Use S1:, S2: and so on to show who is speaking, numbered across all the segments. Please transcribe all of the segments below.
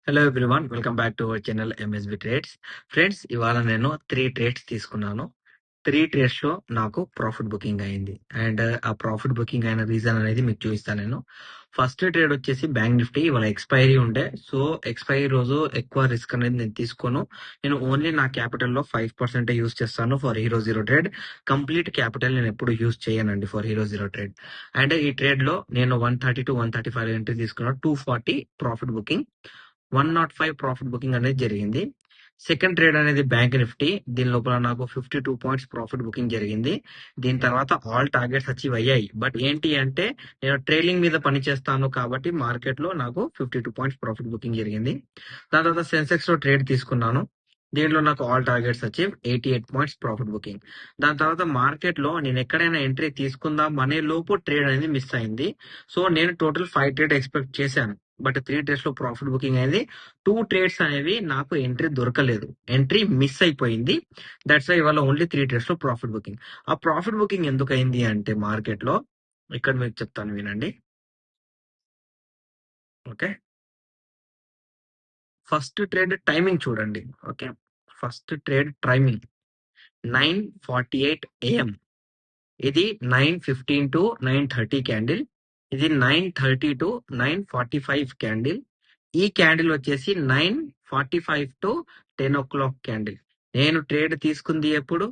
S1: Hello everyone. Welcome back to our channel MSB trades. Friends, ఇవాళ నేను 3 trades తీసుకున్నాను. 3 ట్రేడ్స్‌లో నాకు ప్రాఫిట్ బుకింగ్ అయింది. అండ్ ఆ ప్రాఫిట్ బుకింగ్ అయిన రీజన్ అనేది మీకు చూపిస్తాను నేను. ఫస్ట్ ట్రేడ్ వచ్చేసి బ్యాంక్ నిఫ్టీ. ఇవాళ ఎక్స్‌పైరీ ఉండే. సో, ఎక్స్‌పైరీ రోజు ఎక్కువ రిస్క్ అనేది నేను తీసుకోను. నేను ఓన్లీ నా క్యాపిటల్‌లో 5% యూజ్ చేస్తాను for hero zero trade. Complete capital నేను ఎప్పుడు యూజ్ చేయనండి for hero zero trade. And ఈ ట్రేడ్‌లో నేను 130-135 ఎంట్రీ తీసుకున్నాను. 240 ప్రాఫిట్ బుకింగ్. 105 ప్రాఫిట్ బుకింగ్ అనేది జరిగింది. సెకండ్ ట్రేడ్ అనేది బ్యాంక్ నిఫ్టీ. దీని లోపల నాకు 52 పాయింట్స్ ప్రాఫిట్ బుకింగ్ జరిగింది. దీని తర్వాత ఆల్ టార్గెట్స్ అచీవ్ అయ్యాయి. బట్ ఏంటి అంటే నేను ట్రైలింగ్ మీద పని చేస్తాను కాబట్టి మార్కెట్ లో నాకు 52 పాయింట్స్ ప్రాఫిట్ బుకింగ్ జరిగింది. దాని తర్వాత సెన్సెక్స్ లో ట్రేడ్ తీసుకున్నాను. దీంట్లో నాకు all targets achieve 88 points profit booking. దాని తర్వాత మార్కెట్ లో నేను ఎక్కడైనా ఎంట్రీ తీసుకుందాం అనే లోపు ట్రేడ్ అనేది మిస్ అయింది. సో నేను టోటల్ 5 ట్రేడ్ ఎక్స్పెక్ట్ చేశాను. బట్ 3 ట్రేడ్స్ లో ప్రాఫిట్ బుకింగ్ అయింది. 2 ట్రేడ్స్ అనేవి నాకు ఎంట్రీ దొరకలేదు. ఎంట్రీ మిస్ అయిపోయింది. దట్స్ వై ఇవాళ ఓన్లీ 3 ట్రేడ్స్ లో ప్రాఫిట్ బుకింగ్. ఆ ప్రాఫిట్ బుకింగ్ ఎందుకు అయింది అంటే మార్కెట్ లో ఇక్కడ మీకు చెప్తాను వినండి. ఓకే, ఫస్ట్ ట్రేడ్ టైమింగ్ చూడండి. Okay, first trade timing 9:48 AM. ఇది 9:15 టు 9:30 క్యాండిల్. ఇది 9:30 టు 9:45 క్యాండిల్. ఈ క్యాండిల్ వచ్చేసి 9:45 టు 10 o'clock క్యాండిల్. నేను ట్రేడ్ తీసుకుంది ఎప్పుడు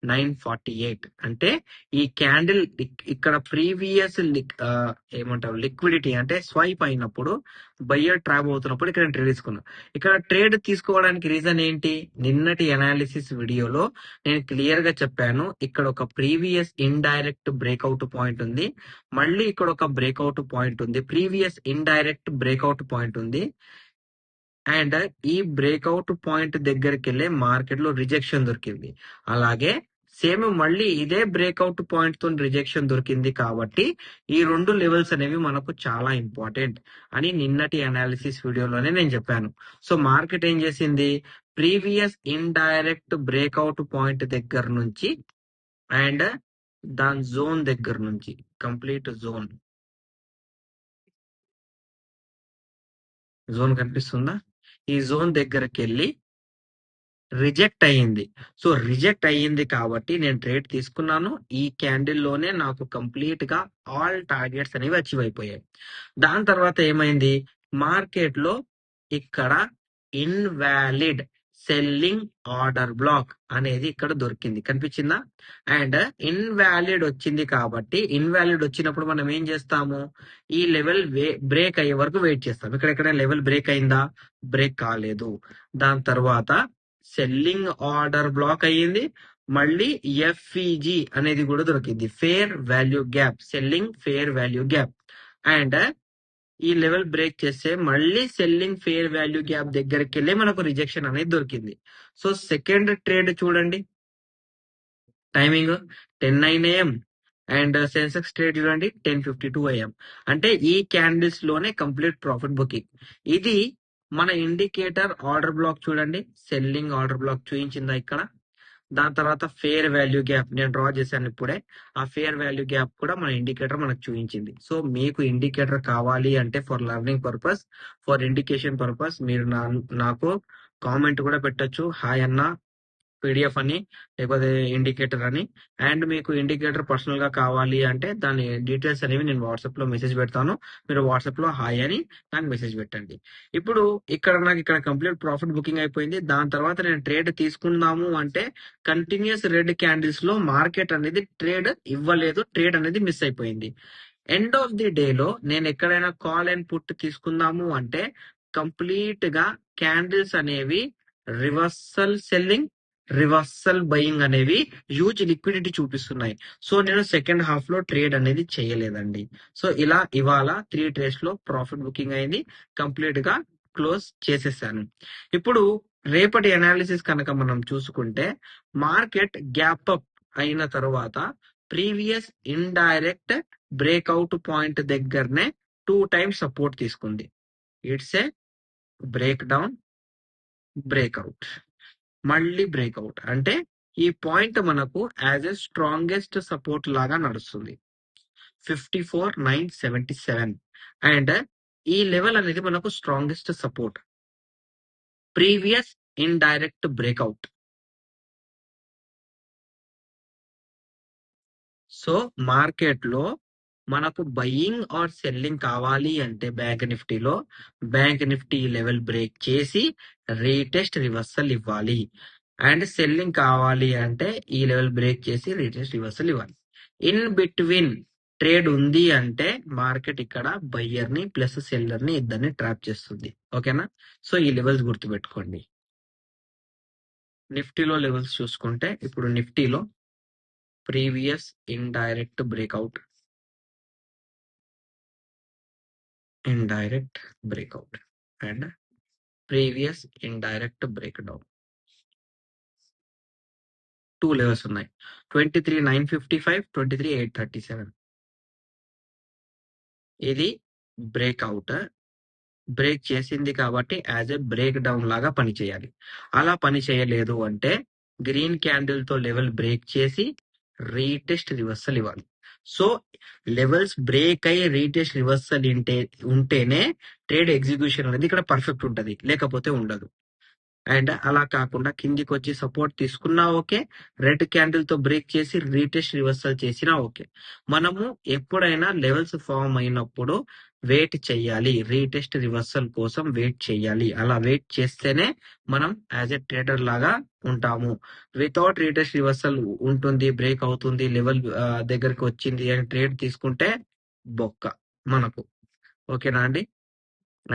S1: 9:48. అంటే ఈ క్యాండిల్ ఇక్కడ ప్రీవియస్ ఏమంటారు లిక్విడిటీ అంటే స్వైప్ అయినప్పుడు బయ్యర్ ట్రాప్ అవుతున్నప్పుడు ఇక్కడ ట్రేడ్ తీసుకున్నాను. ఇక్కడ ట్రేడ్ తీసుకోవడానికి రీజన్ ఏంటి? నిన్నటి అనాలిసిస్ వీడియోలో నేను క్లియర్ గా చెప్పాను. ఇక్కడ ఒక ప్రీవియస్ ఇండైరెక్ట్ బ్రేక్అవుట్ పాయింట్ ఉంది. మళ్ళీ ఇక్కడ ఒక బ్రేక్అవుట్ పాయింట్ ఉంది. ప్రీవియస్ ఇండైరెక్ట్ బ్రేక్అవుట్ పాయింట్ ఉంది. అండ్ ఈ బ్రేక్అవుట్ పాయింట్ దగ్గరికి వెళ్ళే మార్కెట్ లో రిజెక్షన్ దొరికింది. అలాగే సేమ్ మళ్ళీ ఇదే బ్రేక్అవుట్ పాయింట్ తో రిజెక్షన్ దొరికింది. కాబట్టి ఈ రెండు లెవెల్స్ అనేవి మనకు చాలా ఇంపార్టెంట్ అని నిన్నటి అనాలిసిస్ వీడియోలోనే నేను చెప్పాను. సో మార్కెట్ ఏం చేసింది? ప్రీవియస్ ఇండైరెక్ట్ బ్రేక్అవుట్ పాయింట్ దగ్గర నుంచి అండ్ దాని జోన్ దగ్గర నుంచి కంప్లీట్ జోన్ కనిపిస్తుందా? ఈ జోన్ దగ్గరికి వెళ్ళి రిజెక్ట్ అయ్యింది. సో రిజెక్ట్ అయ్యింది కాబట్టి నేను ట్రేడ్ తీసుకున్నాను. ఈ క్యాండిల్ లోనే నాకు కంప్లీట్ గా ఆల్ టార్గెట్స్ అనేవి అచీవ్ అయిపోయాయి. దాని తర్వాత ఏమైంది? మార్కెట్ లో ఇక్కడ ఇన్వాలిడ్ సెల్లింగ్ ఆర్డర్ బ్లాక్ అనేది ఇక్కడ దొరికింది. కనిపించిందా? అండ్ ఇన్వాలిడ్ వచ్చింది కాబట్టి ఇన్వాలిడ్ వచ్చినప్పుడు మనం ఏం చేస్తాము? ఈ లెవెల్ బ్రేక్ అయ్యే వరకు వెయిట్ చేస్తాం. ఇక్కడ లెవెల్ బ్రేక్ అయిందా? బ్రేక్ కాలేదు. దాని తర్వాత సెల్లింగ్ ఆర్డర్ బ్లాక్ అయ్యింది. మళ్ళీ ఎఫ్ఈజీ అనేది కూడా దొరికింది. Fair value gap, selling fair value gap. And ఈ లెవెల్ బ్రేక్ చేస్తే మళ్ళీ సెల్లింగ్ ఫేర్ వాల్యూ గ్యాప్ దగ్గరికి వెళ్ళి మనకు రిజెక్షన్ అనేది దొరికింది. సో సెకండ్ ట్రేడ్ చూడండి, timing 10:09 AM. And Sensex trade చూడండి 10:52 AM. అంటే ఈ క్యాండిల్స్ లోనే కంప్లీట్ ప్రాఫిట్ బుకింగ్. ఇది మన ఇండికేటర్ ఆర్డర్ బ్లాక్ చూడండి, సెల్లింగ్ ఆర్డర్ బ్లాక్ చూపించిందా ఇక్కడ? దాని తర్వాత ఫేర్ వాల్యూ గ్యాప్ నేను డ్రా చేశాను ఇప్పుడే. ఆ ఫేర్ వాల్యూ గ్యాప్ కూడా మన ఇండికేటర్ మనకు చూపించింది. సో మీకు ఇండికేటర్ కావాలి అంటే for learning purpose, for indication purpose మీరు నాకు కామెంట్ కూడా పెట్టొచ్చు, హాయ్ అన్న పీడిఎఫ్ అని, లేకపోతే ఇండికేటర్ అని. అండ్ మీకు ఇండికేటర్ పర్సనల్ గా కావాలి అంటే దాని డీటెయిల్స్ అనేవి నేను వాట్సాప్ లో మెసేజ్ పెడతాను. మీరు వాట్సాప్ లో హాయ్ అని నాకు మెసేజ్ పెట్టండి. ఇప్పుడు నాకు కంప్లీట్ ప్రాఫిట్ బుకింగ్ అయిపోయింది. దాని తర్వాత నేను ట్రేడ్ తీసుకుందాము అంటే కంటిన్యూస్ రెడ్ క్యాండిల్స్ లో మార్కెట్ అనేది ట్రేడ్ ఇవ్వలేదు. ట్రేడ్ అనేది మిస్ అయిపోయింది. ఎండ్ ఆఫ్ ది డే లో నేను ఎక్కడైనా కాల్ అండ్ పుట్ తీసుకుందాము అంటే కంప్లీట్ గా క్యాండిల్స్ అనేవి రివర్సల్ సెల్లింగ్, రివర్సల్ బయింగ్ అనేవి హ్యూజ్ లిక్విడిటీ చూపిస్తున్నాయి. సో నేను సెకండ్ హాఫ్ లో ట్రేడ్ అనేది చేయలేదండి. సో ఇలా ఇవాళ 3 ట్రేడ్స్ లో ప్రాఫిట్ బుకింగ్ అయింది. కంప్లీట్ గా క్లోజ్ చేసేసాను. ఇప్పుడు రేపటి అనాలిసిస్ కనుక మనం చూసుకుంటే మార్కెట్ గ్యాప్ అప్ అయిన తర్వాత ప్రీవియస్ ఇండైరెక్ట్ బ్రేక్అవుట్ పాయింట్ దగ్గరనే 2 times సపోర్ట్ తీసుకుంది. It's a break down, breakout, మళ్ళీ బ్రేక్అవుట్. అంటే ఈ పాయింట్ మనకు యాజ్ ఎ స్ట్రాంగెస్ట్ సపోర్ట్ లాగా నడుస్తుంది 54,977. అండ్ ఈ లెవెల్ అనేది మనకు strongest support. Previous indirect breakout. So market లో మనకు బయింగ్ ఆర్ సెల్లింగ్ కావాలి అంటే బ్యాంక్ నిఫ్టీ లెవెల్ బ్రేక్ చేసి రీటెస్ట్ రివర్సల్ ఇవ్వాలి. అండ్ సెల్లింగ్ కావాలి అంటే ఈ లెవెల్ బ్రేక్ చేసి రీటెస్ట్ రివర్సల్ ఇవ్వాలి. ఇన్ బిట్వీన్ ట్రేడ్ ఉంది అంటే మార్కెట్ ఇక్కడ బయ్యర్ ని ప్లస్ సెల్లర్ ని ఇద్దరిని ట్రాప్ చేస్తుంది. ఓకేనా? సో ఈ లెవెల్స్ గుర్తుపెట్టుకోండి. నిఫ్టీలో లెవెల్స్ చూసుకుంటే ఇప్పుడు నిఫ్టీలో previous indirect breakout, indirect breakout and previous indirect breakdown. 2 levels ఉన్నాయి. 23,955, 23,837. ఇది బ్రేక్అవుట్. బ్రేక్ చేసింది కాబట్టి యాజ్ ఎ బ్రేక్ డౌన్ లాగా పని చేయాలి. అలా పని చేయలేదు అంటే గ్రీన్ క్యాండిల్ తో లెవెల్ బ్రేక్ చేసి రీటెస్ట్ రివర్సల్ ఇవ్వాలి. సో లెవెల్స్ బ్రేక్ అయ్యి రీటెస్ట్ రివర్సల్ ఉంటేనే ట్రేడ్ ఎగ్జిక్యూషన్ అనేది ఇక్కడ పర్ఫెక్ట్ ఉంటది, లేకపోతే ఉండదు. అండ్ అలా కాకుండా కిందికి వచ్చి సపోర్ట్ తీసుకున్నా ఓకే, రెడ్ క్యాండిల్ తో బ్రేక్ చేసి రీటెస్ట్ రివర్సల్ చేసినా ఓకే. మనము ఎప్పుడైనా లెవెల్స్ ఫామ్ అయినప్పుడు వెయిట్ చెయ్యాలి, రీటెస్ట్ రివర్సల్ కోసం వెయిట్ చెయ్యాలి. అలా వెయిట్ చేస్తేనే మనం యాజ్ ఎ ట్రేడర్ లాగా ఉంటాము. వితౌట్ రీటెస్ట్ రివర్సల్ ఉంటుంది, బ్రేక్ అవుతుంది, లెవెల్ దగ్గరికి వచ్చింది అని ట్రేడ్ తీసుకుంటే బొక్క మనకు. ఓకేనా అండి?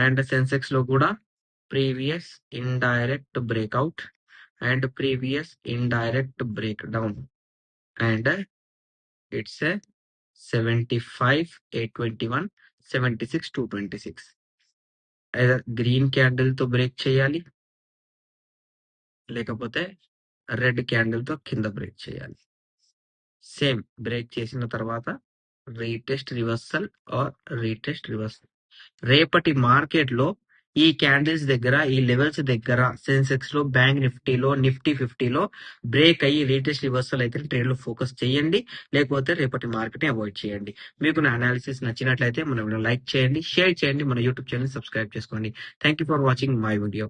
S1: అండ్ సెన్సెక్స్ లో కూడా previous indirect breakout and previous indirect breakdown, and it's a 75 821 76 226. either green candle తో బ్రేక్ చేయాలి, లేకపోతే రెడ్ క్యాండిల్ తో కింద బ్రేక్ చేయాలి. సేమ్ బ్రేక్ చేసిన తర్వాత retest reversal or retest reversal. రేపటి మార్కెట్ లో ఈ క్యాండిల్స్ దగ్గర, ఈ లెవెల్స్ దగ్గర సెన్సెక్స్ లో, బ్యాంక్ నిఫ్టీలో, నిఫ్టీ 50లో బ్రేక్ అయ్యి రీటెస్ట్ రివర్సల్ అయితే ట్రేడ్ లో ఫోకస్ చేయండి, లేకపోతే రేపటి మార్కెట్ ని అవాయిడ్ చేయండి. మీకు నా అనాలిసిస్ నచ్చినట్లయితే మన లైక్ చేయండి, షేర్ చేయండి, మన యూట్యూబ్ ఛానల్ సబ్స్క్రైబ్ చేసుకోండి. Thank you for watching my video.